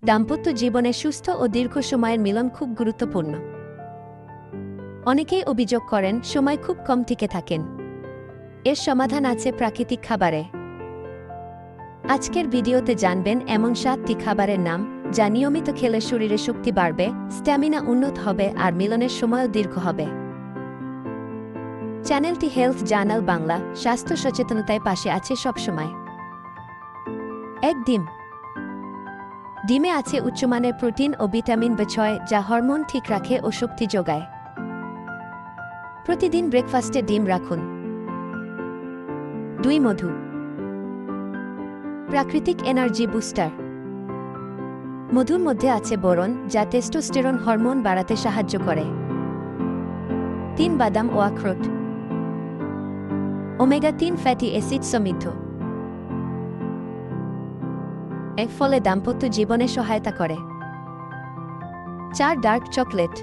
দাম্পত্য জীবনে সুস্থ ও দীর্ঘ সময়ের মিলন খুব গুরুত্বপূর্ণ। অনেকেই অভিযোগ করেন সময় খুব কম টিকে থাকেন। এর সমাধান আছে প্রাকৃতিক খাবারে। আজকের ভিডিওতে জানবেন এমন 7টি খাবারের নাম, যা নিয়মিত খেলে শরীরে শক্তি বাড়বে, স্ট্যামিনা উন্নত হবে আর মিলনের সময়ও দীর্ঘ হবে। চ্যানেলটি হেলথ জার্নাল বাংলা, স্বাস্থ্য সচেতনতায় পাশে আছে সবসময়। 1. ডিম। ডিমে আছে উচ্চমানের প্রোটিন ও ভিটামিন B6, যা হরমোন ঠিক রাখে ও শক্তি যোগায়। প্রতিদিন ব্রেকফাস্টে ডিম রাখুন। 2. মধু। প্রাকৃতিক এনার্জি বুস্টার। মধুর মধ্যে আছে বোরন, যা টেস্টোস্টেরন হরমোন বাড়াতে সাহায্য করে। 3. বাদাম ও আখরোট। ওমেগা-3 ফ্যাটি অ্যাসিড সমৃদ্ধ। এর ফলে দাম্পত্য জীবনে সহায়তা করে। 4. Dark chocolate.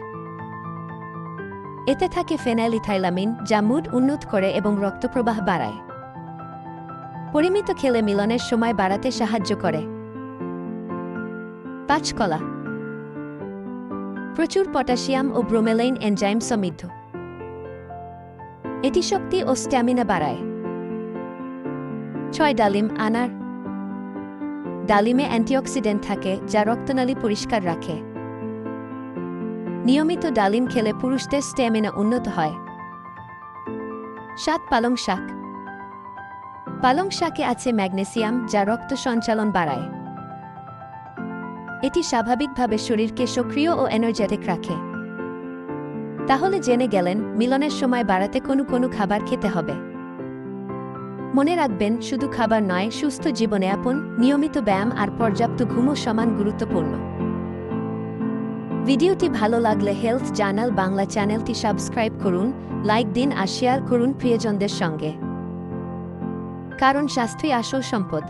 এতে থাকে ফেনাইলইথাইলামিন, যা মুড উন্নত করে এবং রক্তপ্রবাহ বাড়ায়। পরিমিত খেলে মিলনের সময় বাড়াতে সাহায্য করে। 5. কলা। প্রচুর পটাশিয়াম ও ব্রোমেলাইন এনজাইম সমৃদ্ধ। এটি শক্তি ও স্ট্যামিনা বাড়ায়। 6. ডালিম, আনার। ডালিমে অ্যান্টিঅক্সিডেন্ট থাকে, যা রক্তনালী পরিষ্কার রাখে। নিয়মিত ডালিম খেলে পুরুষদের স্ট্যামিনা উন্নত হয়। 7. পালং শাক। পালং শাকে আছে ম্যাগনেসিয়াম, যা রক্ত সঞ্চালন বাড়ায়। এটি স্বাভাবিকভাবে শরীরকে সক্রিয় ও এনার্জেটিক রাখে। তাহলে জেনে গেলেন মিলনের সময় বাড়াতে কোন খাবার খেতে হবে। মনে রাখবেন, শুধু খাবার নয়, সুস্থ জীবনযাপন, নিয়মিত ব্যায়াম আর পর্যাপ্ত ঘুমও সমান গুরুত্বপূর্ণ। ভিডিওটি ভালো লাগলে হেলথ জার্নাল বাংলা চ্যানেলটি সাবস্ক্রাইব করুন, লাইক দিন আর শেয়ার করুন প্রিয়জনদের সঙ্গে। কারণ স্বাস্থ্যই আসল সম্পদ।